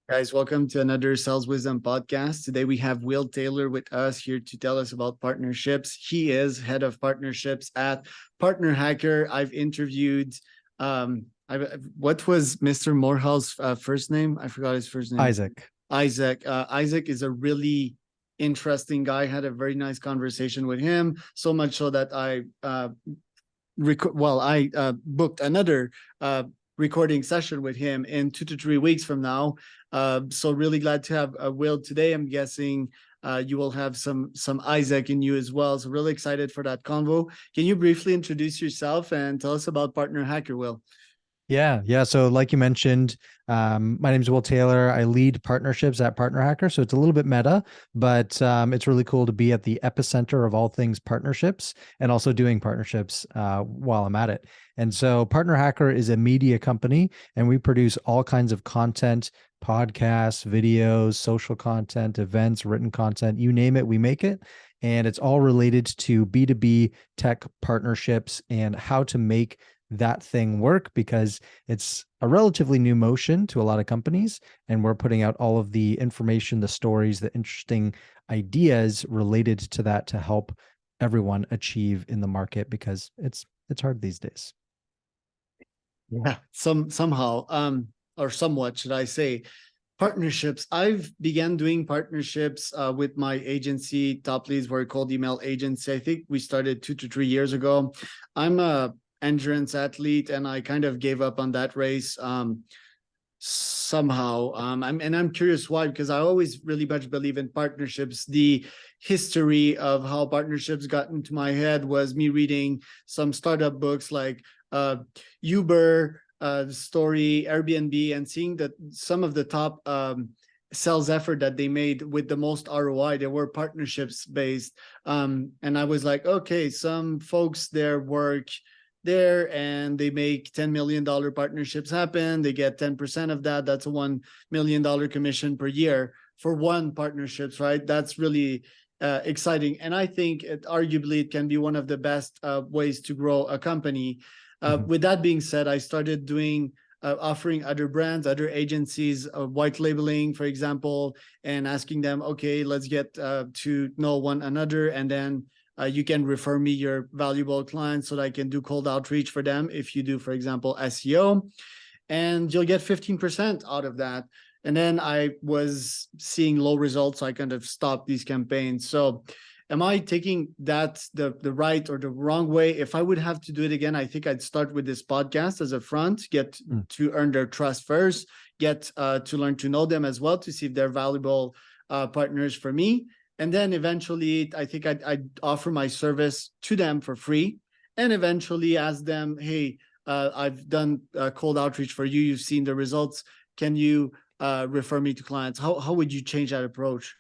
Guys, welcome to another Sales Wisdom podcast. Today we have Will Taylor with us here to tell us about partnerships. He is head of partnerships at PartnerHacker. I've interviewed, what was Mr. Morehall's first name? I forgot his first name. Isaac. Isaac. Isaac is a really interesting guy. Had a very nice conversation with him, so much so that I booked another recording session with him in 2 to 3 weeks from now. So really glad to have Will today. I'm guessing you will have some Isaac in you as well. So really excited for that convo. Can you briefly introduce yourself and tell us about PartnerHacker, Will? Yeah. So like you mentioned, my name is Will Taylor. I lead partnerships at PartnerHacker. So it's a little bit meta, but it's really cool to be at the epicenter of all things partnerships and also doing partnerships while I'm at it. And so PartnerHacker is a media company, and we produce all kinds of content, podcasts, videos, social content, events, written content, you name it, we make it. And it's all related to B2B tech partnerships and how to make that thing work, because it's a relatively new motion to a lot of companies, and we're putting out all of the information, the stories, the interesting ideas related to that to help everyone achieve in the market, because it's hard these days. Yeah, somehow, or somewhat, should I say, partnerships. I've began doing partnerships with my agency, Top Leads, we're called email agency. I think we started 2 to 3 years ago. I'm a endurance athlete, and I kind of gave up on that race somehow. I'm curious why, because I always really much believe in partnerships. The history of how partnerships got into my head was me reading some startup books like Uber, story, Airbnb, and seeing that some of the top sales effort that they made with the most ROI, they were partnerships based. And I was like, okay, some folks there work there and they make $10 million partnerships happen. They get 10% of that. That's a $1 million commission per year for one partnerships, right? That's really exciting. And I think arguably it can be one of the best ways to grow a company. With that being said, I started doing offering other brands, other agencies, white labeling, for example, and asking them, okay, let's get to know one another, and then you can refer me your valuable clients so that I can do cold outreach for them. If you do, for example, SEO, and you'll get 15% out of that. And then I was seeing low results, so I kind of stopped these campaigns. So am I taking that the right or the wrong way? If I would have to do it again, I think I'd start with this podcast as a front, get to earn their trust first, get to learn to know them as well, to see if they're valuable partners for me. And then eventually, I think I'd offer my service to them for free, and eventually ask them, hey, I've done cold outreach for you. You've seen the results. Can you refer me to clients? How would you change that approach?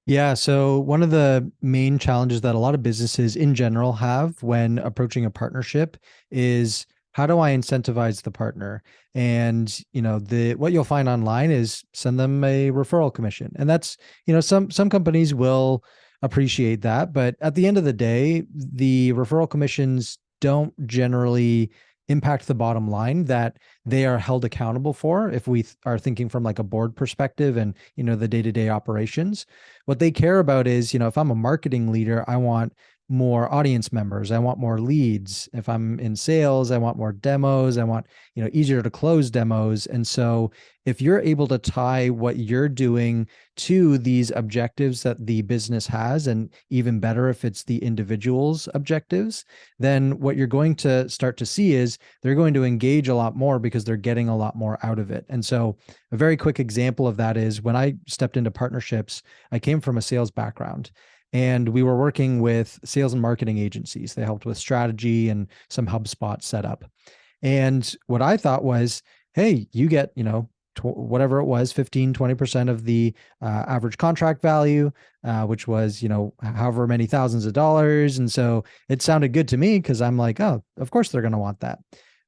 Yeah. So one of the main challenges that a lot of businesses in general have when approaching a partnership is, how do I incentivize the partner? And, what you'll find online is send them a referral commission. And that's, some companies will appreciate that, but at the end of the day, the referral commissions don't generally impact the bottom line that they are held accountable for. If we are thinking from like a board perspective and, the day-to-day operations, what they care about is, if I'm a marketing leader, I want more audience members. I want more leads. If I'm in sales, I want more demos. I want, easier to close demos. And so if you're able to tie what you're doing to these objectives that the business has, and even better if it's the individual's objectives, then what you're going to start to see is they're going to engage a lot more because they're getting a lot more out of it. And so a very quick example of that is when I stepped into partnerships, I came from a sales background, and we were working with sales and marketing agencies. They helped with strategy and some HubSpot setup. And what I thought was, hey, you get, whatever it was, 15, 20% of the average contract value, which was, however many thousands of dollars. And so it sounded good to me because I'm like, oh, of course they're going to want that.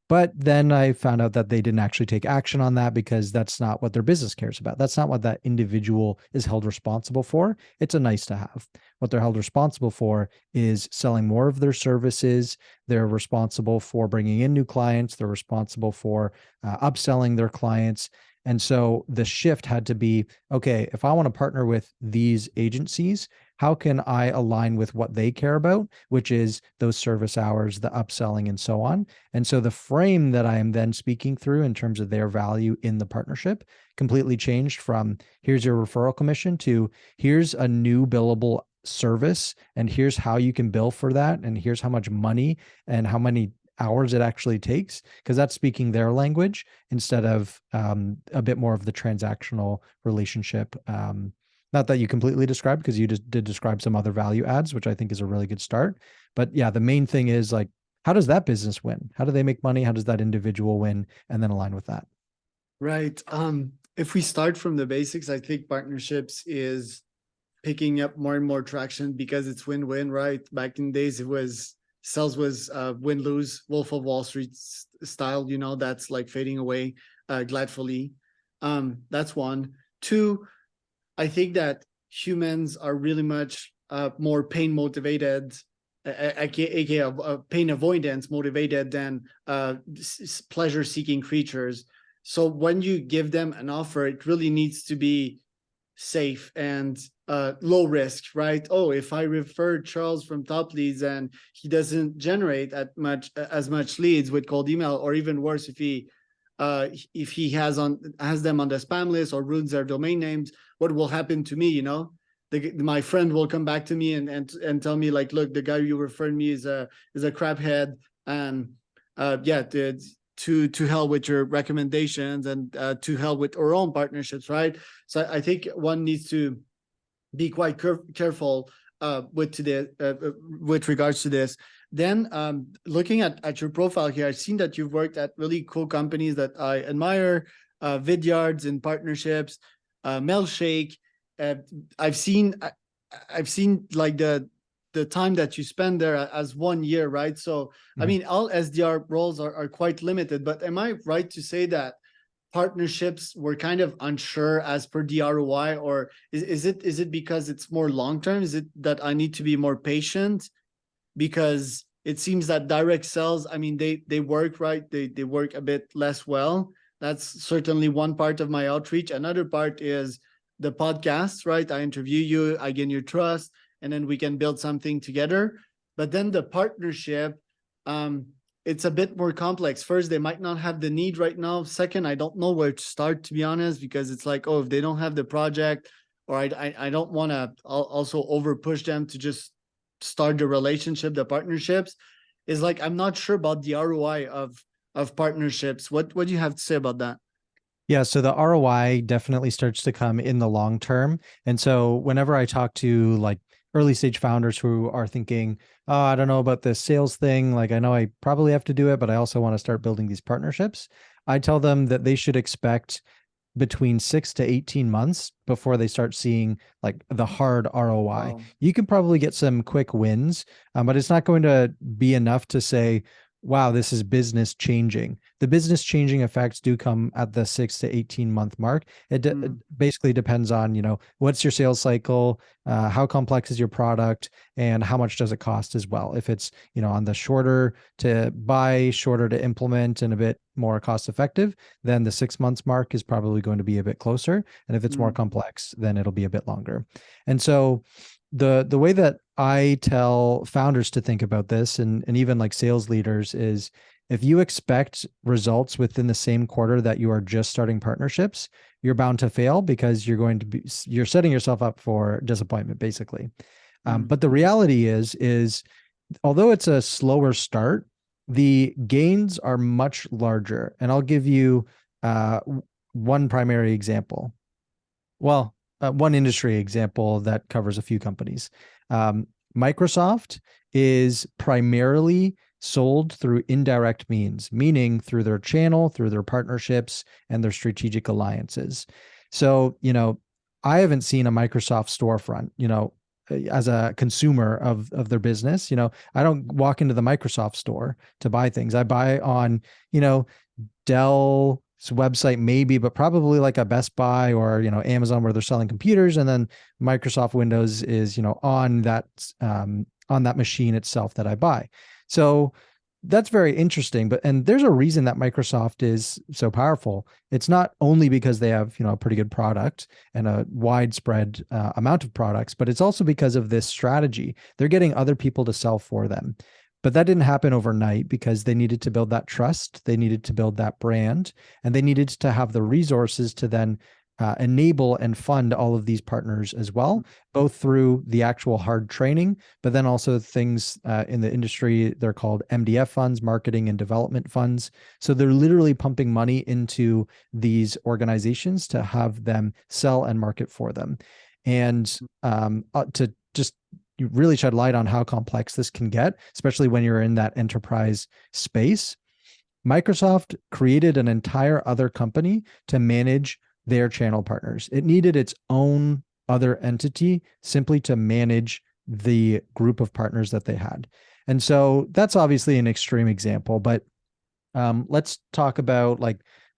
But then I found out that they didn't actually take action on that, because that's not what their business cares about. That's not what that individual is held responsible for. It's a nice to have. What they're held responsible for is selling more of their services. They're responsible for bringing in new clients. They're responsible for upselling their clients. And so the shift had to be, okay, if I want to partner with these agencies, how can I align with what they care about, which is those service hours, the upselling, and so on. And so the frame that I am then speaking through in terms of their value in the partnership completely changed from here's your referral commission to here's a new billable service and here's how you can bill for that and here's how much money and how many hours it actually takes, because that's speaking their language instead of a bit more of the transactional relationship. Not that you completely described, because you just did describe some other value adds, which I think is a really good start. But yeah, the main thing is like, how does that business win? How do they make money? How does that individual win? And then align with that. Right. If we start from the basics, I think partnerships is picking up more and more traction because it's win-win, right? Back in days, it was sales was win-lose, Wolf of Wall Street style, that's like fading away gladfully. That's one. Two, I think that humans are really much more pain motivated, aka pain avoidance motivated than pleasure seeking creatures. So when you give them an offer, it really needs to be safe and low risk, right? Oh, if I refer Charles from Top Leads and he doesn't generate as much leads with cold email, or even worse, if he has them on the spam list or ruins their domain names, what will happen to me? My friend will come back to me and tell me like, look, the guy you referred me is a craphead, and to hell with your recommendations, and to hell with our own partnerships, right? So I think one needs to be quite careful with regards to this. Then looking at your profile here, I've seen that you've worked at really cool companies that I admire, Vidyards in partnerships, Mailshake. I've seen like the time that you spend there as 1 year, right? So, I mean, all SDR roles are quite limited, but am I right to say that partnerships were kind of unsure as per the ROI, or is it because it's more long-term? Is it that I need to be more patient? Because it seems that direct sales, I mean, they work, right? They work a bit less well. That's certainly one part of my outreach. Another part is the podcast, right? I interview you, I gain your trust, and then we can build something together. But then the partnership, it's a bit more complex. First, they might not have the need right now. Second, I don't know where to start, to be honest, because it's like, oh, if they don't have the project, or I don't want to also over push them to just start the relationship, the partnerships, is like, I'm not sure about the ROI of partnerships. What do you have to say about that? Yeah, so the ROI definitely starts to come in the long term. And so whenever I talk to like early stage founders who are thinking, oh, I don't know about this sales thing, like I know I probably have to do it, but I also want to start building these partnerships, I tell them that they should expect between 6 to 18 months before they start seeing like the hard ROI. Wow. You can probably get some quick wins, but it's not going to be enough to say, wow, this is business changing. The business changing effects do come at the 6 to 18 month mark. It basically depends on, what's your sales cycle, how complex is your product, and how much does it cost as well. If it's, on the shorter to buy, shorter to implement, and a bit more cost effective, then the 6 months mark is probably going to be a bit closer. And if it's more complex, then it'll be a bit longer. And so the way that I tell founders to think about this, and even like sales leaders, is if you expect results within the same quarter that you are just starting partnerships, you're bound to fail, because you're setting yourself up for disappointment, basically. But the reality is although it's a slower start, the gains are much larger. And I'll give you one primary example. Well, one industry example that covers a few companies. Microsoft is primarily sold through indirect means, meaning through their channel, through their partnerships, and their strategic alliances. So, I haven't seen a Microsoft storefront, as a consumer of their business. I don't walk into the Microsoft store to buy things. I buy on, Dell's website maybe, but probably like a Best Buy or, Amazon, where they're selling computers. And then Microsoft Windows is, on that machine itself that I buy. So that's very interesting. And there's a reason that Microsoft is so powerful. It's not only because they have, a pretty good product and a widespread amount of products, but it's also because of this strategy. They're getting other people to sell for them. But that didn't happen overnight because they needed to build that trust. They needed to build that brand, and they needed to have the resources to then enable and fund all of these partners as well, both through the actual hard training, but then also things in the industry, they're called MDF funds, marketing and development funds. So they're literally pumping money into these organizations to have them sell and market for them. And to just you really shed light on how complex this can get, especially when you're in that enterprise space. Microsoft created an entire other company to manage their channel partners. It needed its own other entity simply to manage the group of partners that they had. And so that's obviously an extreme example, but let's talk about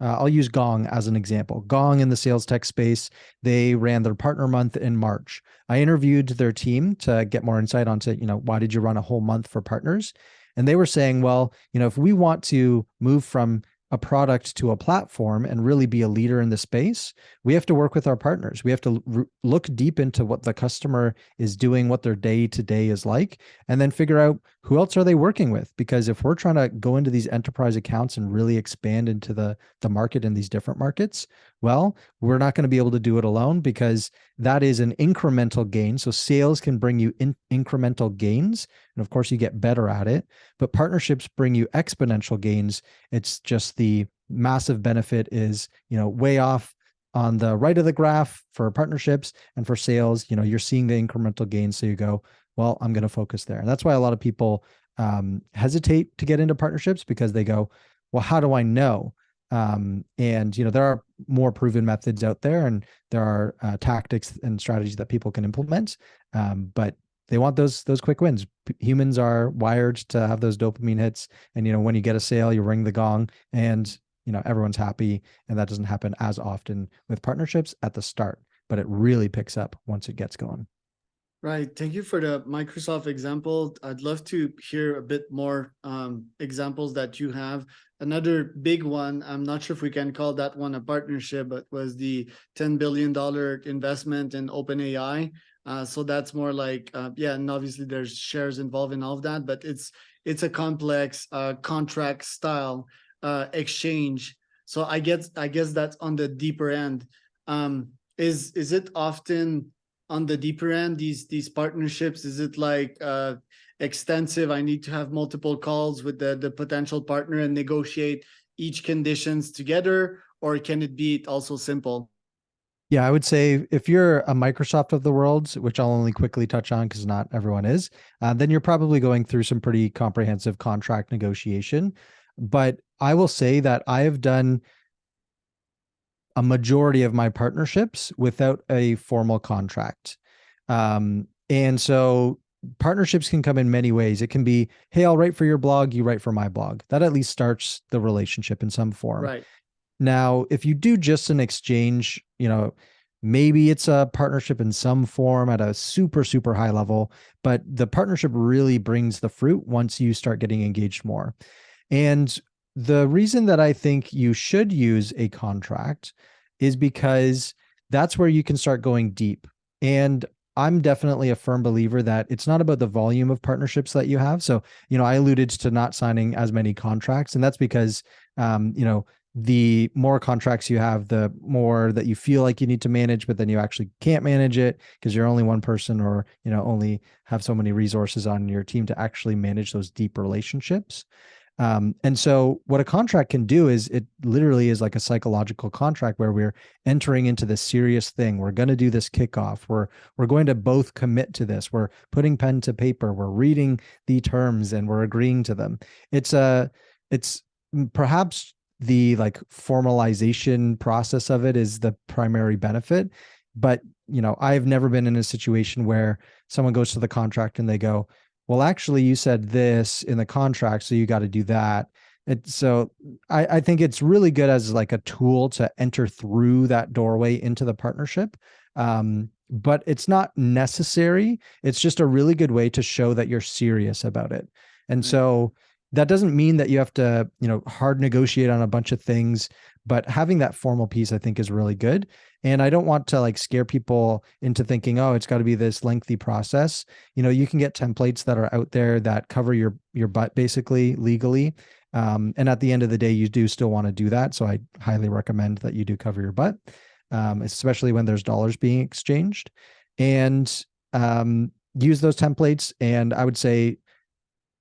I'll use Gong as an example. Gong in the sales tech space, they ran their partner month in March. I interviewed their team to get more insight onto, why did you run a whole month for partners? And they were saying, well, if we want to move from a product to a platform and really be a leader in the space, we have to work with our partners. We have to look deep into what the customer is doing, what their day to day is like, and then figure out who else are they working with. Because if we're trying to go into these enterprise accounts and really expand into the market in these different markets, well, we're not going to be able to do it alone because that is an incremental gain. So sales can bring you incremental gains. And of course, you get better at it. But partnerships bring you exponential gains. It's just the massive benefit is, way off on the right of the graph for partnerships, and for sales, you're seeing the incremental gains. So you go, well, I'm going to focus there. And that's why a lot of people hesitate to get into partnerships, because they go, well, how do I know? And there are more proven methods out there, and there are tactics and strategies that people can implement. But they want those quick wins. Humans are wired to have those dopamine hits. And, when you get a sale, you ring the gong and, everyone's happy. And that doesn't happen as often with partnerships at the start, but it really picks up once it gets going. Right. Thank you for the Microsoft example. I'd love to hear a bit more examples that you have. Another big one, I'm not sure if we can call that one a partnership, but was the $10 billion investment in OpenAI. So that's more like, and obviously there's shares involved in all of that, but it's a complex contract style exchange. So I guess that's on the deeper end. Is it often on the deeper end, these partnerships? Is it like extensive? I need to have multiple calls with the potential partner and negotiate each conditions together, or can it be also simple? Yeah, I would say if you're a Microsoft of the world, which I'll only quickly touch on because not everyone is, then you're probably going through some pretty comprehensive contract negotiation. But I will say that I have done a majority of my partnerships without a formal contract. And so partnerships can come in many ways. It can be, hey, I'll write for your blog, you write for my blog. That at least starts the relationship in some form. Right. Now, if you do just an exchange, maybe it's a partnership in some form at a super, super high level, but the partnership really brings the fruit once you start getting engaged more. And the reason that I think you should use a contract is because that's where you can start going deep. And I'm definitely a firm believer that it's not about the volume of partnerships that you have. So, I alluded to not signing as many contracts, and that's because, the more contracts you have, the more that you feel like you need to manage, but then you actually can't manage it because you're only one person, or, only have so many resources on your team to actually manage those deep relationships. And so what a contract can do is it literally is like a psychological contract where we're entering into this serious thing. We're going to do this kickoff. We're going to both commit to this. We're putting pen to paper. We're reading the terms and we're agreeing to them. It's perhaps the formalization process of it is the primary benefit. But, I've never been in a situation where someone goes to the contract and they go, well, actually, you said this in the contract, so you got to do that. So I think it's really good as like a tool to enter through that doorway into the partnership. But it's not necessary. It's just a really good way to show that you're serious about it. And so that doesn't mean that you have to, hard negotiate on a bunch of things, but having that formal piece, I think, is really good. And I don't want to like scare people into thinking, oh, it's got to be this lengthy process. You can get templates that are out there that cover your butt basically legally. And at the end of the day, you do still want to do that. So I highly recommend that you do cover your butt, especially when there's dollars being exchanged, and use those templates. And I would say,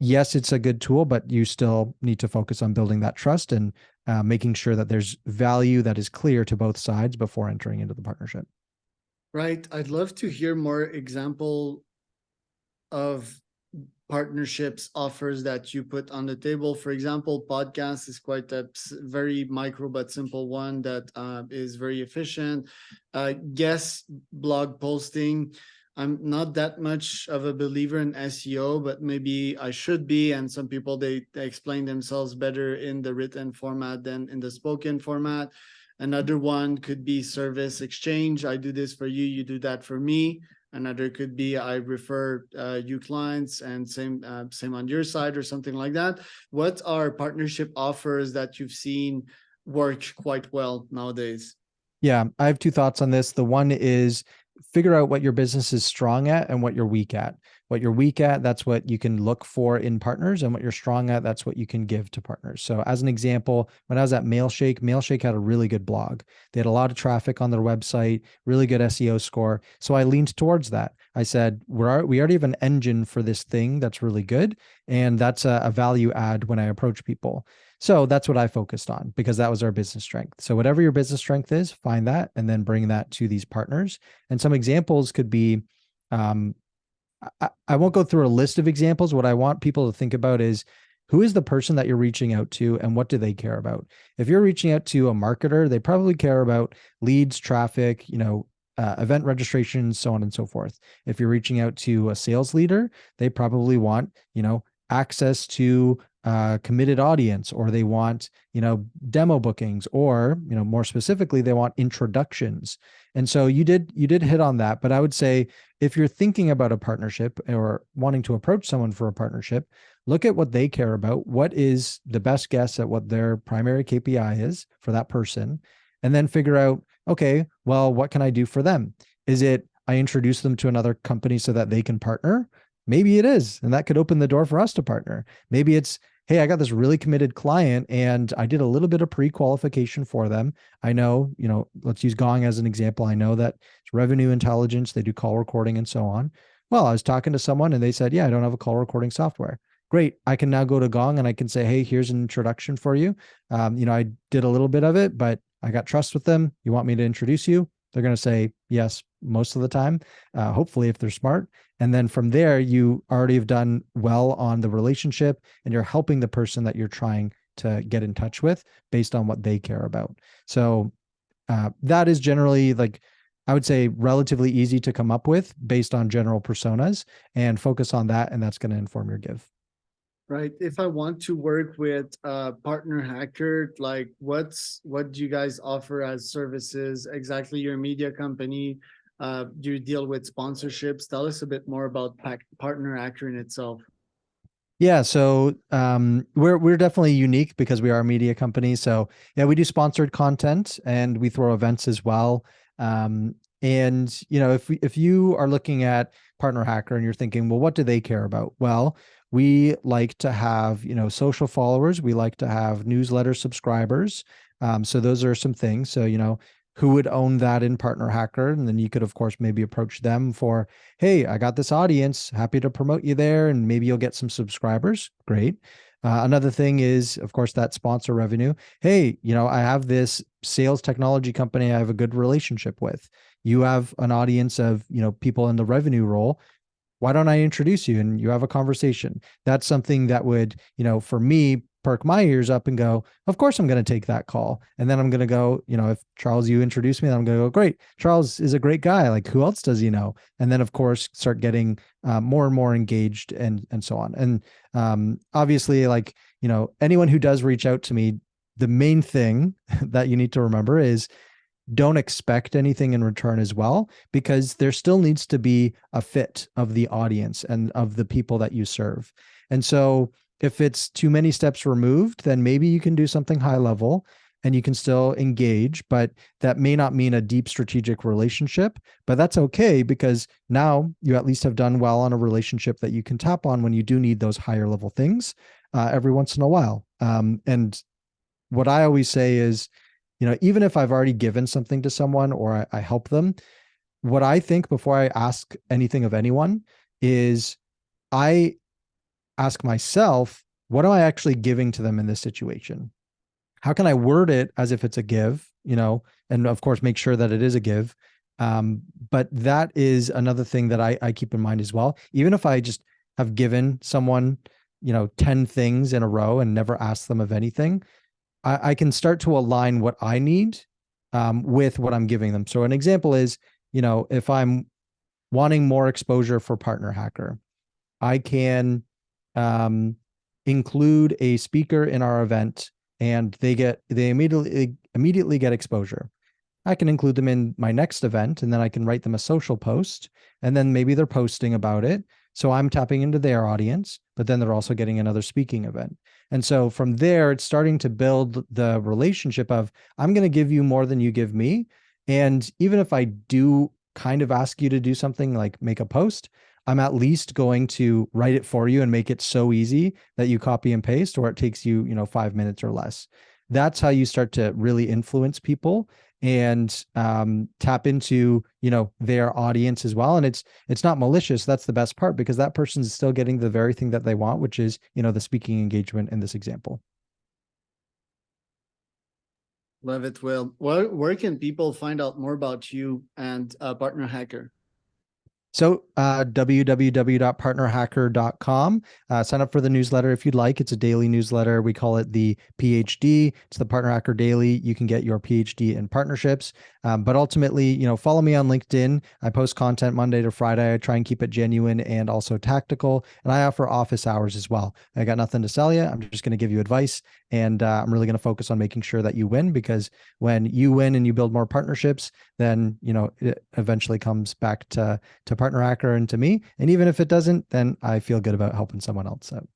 yes, it's a good tool, but you still need to focus on building that trust and making sure that there's value that is clear to both sides before entering into the partnership. Right. I'd love to hear more example of partnerships offers that you put on the table. For example, podcast is quite a very micro but simple one that is very efficient. Guest blog posting. I'm not that much of a believer in SEO, but maybe I should be. And some people, they explain themselves better in the written format than in the spoken format. Another one could be service exchange. I do this for you, you do that for me. Another could be I refer you clients, and same on your side or something like that. What are partnership offers that you've seen work quite well nowadays? Yeah, I have two thoughts on this. The one is figure out what your business is strong at and what you're weak at. What you're weak at, that's what you can look for in partners, and what you're strong at, that's what you can give to partners. So as an example, when I was at Mailshake had a really good blog. They had a lot of traffic on their website, really good SEO score. So I leaned towards that. I said, we already have an engine for this thing that's really good, and that's a value add when I approach people. So that's what I focused on because that was our business strength. So whatever your business strength is, find that and then bring that to these partners. And some examples could be, I won't go through a list of examples. What I want people to think about is, who is the person that you're reaching out to and what do they care about? If you're reaching out to a marketer, they probably care about leads, traffic, event registrations, so on and so forth. If you're reaching out to a sales leader, they probably want, access to committed audience, or they want, demo bookings, or, more specifically, they want introductions. And so you did hit on that, but I would say if you're thinking about a partnership or wanting to approach someone for a partnership, look at what they care about. What is the best guess at what their primary KPI is for that person? And then figure out, okay, well, what can I do for them? Is it I introduce them to another company so that they can partner? Maybe it is, and that could open the door for us to partner. Maybe it's, hey, I got this really committed client and I did a little bit of pre-qualification for them. I know, let's use Gong as an example. I know that it's revenue intelligence. They do call recording and so on. Well, I was talking to someone and they said, yeah, I don't have a call recording software. Great. I can now go to Gong and I can say, hey, here's an introduction for you. I did a little bit of it, but I got trust with them. You want me to introduce you? They're going to say yes most of the time, hopefully if they're smart. And then from there, you already have done well on the relationship and you're helping the person that you're trying to get in touch with based on what they care about. So that is generally, like, I would say, relatively easy to come up with based on general personas, and focus on that. And that's going to inform your give. Right. If I want to work with PartnerHacker, like what do you guys offer as services? Exactly, your media company, do you deal with sponsorships? Tell us a bit more about PartnerHacker in itself. Yeah, so we're definitely unique because we are a media company. So yeah, we do sponsored content and we throw events as well. And if you are looking at PartnerHacker and you're thinking, well, what do they care about? Well, we like to have, social followers. We like to have newsletter subscribers. So those are some things. So, who would own that in PartnerHacker? And then you could, of course, maybe approach them for, hey, I got this audience, happy to promote you there, and maybe you'll get some subscribers. Great. Another thing is, of course, that sponsor revenue. Hey, I have this sales technology company I have a good relationship with. You have an audience of, people in the revenue role. Why don't I introduce you and you have a conversation? That's something that would, for me, perk my ears up and go, of course I'm going to take that call. And then I'm going to go, if Charles, you introduce me, then I'm going to go, great. Charles is a great guy. Like, who else does he know? And then of course, start getting more and more engaged and so on. And obviously, like, anyone who does reach out to me, the main thing that you need to remember is, don't expect anything in return as well, because there still needs to be a fit of the audience and of the people that you serve. And so If it's too many steps removed, then maybe you can do something high level and you can still engage, but that may not mean a deep strategic relationship. But that's okay, because now you at least have done well on a relationship that you can tap on when you do need those higher level things every once in a while. And what I always say is, even if I've already given something to someone or I help them, what I think before I ask anything of anyone is I ask myself, what am I actually giving to them in this situation? How can I word it as if it's a give, and of course, make sure that it is a give. But that is another thing that I keep in mind as well. Even if I just have given someone, 10 things in a row and never asked them of anything, I can start to align what I need with what I'm giving them. So an example is, if I'm wanting more exposure for PartnerHacker, I can include a speaker in our event, and they immediately get exposure. I can include them in my next event, and then I can write them a social post, and then maybe they're posting about it. So I'm tapping into their audience, but then they're also getting another speaking event. And so from there, it's starting to build the relationship of, I'm going to give you more than you give me. And even if I do kind of ask you to do something like make a post, I'm at least going to write it for you and make it so easy that you copy and paste, or it takes you, 5 minutes or less. That's how you start to really influence people and tap into, their audience as well. And it's not malicious. That's the best part, because that person is still getting the very thing that they want, which is, the speaking engagement in this example. Love it, Will. Where can people find out more about you and PartnerHacker? So www.partnerhacker.com. Sign up for the newsletter if you'd like. It's a daily newsletter. We call it the PhD. It's the PartnerHacker Daily. You can get your PhD in partnerships. But ultimately, follow me on LinkedIn. I post content Monday to Friday. I try and keep it genuine and also tactical. And I offer office hours as well. I got nothing to sell you. I'm just going to give you advice. And I'm really going to focus on making sure that you win, because when you win and you build more partnerships, then, it eventually comes back to PartnerHacker and to me. And even if it doesn't, then I feel good about helping someone else out.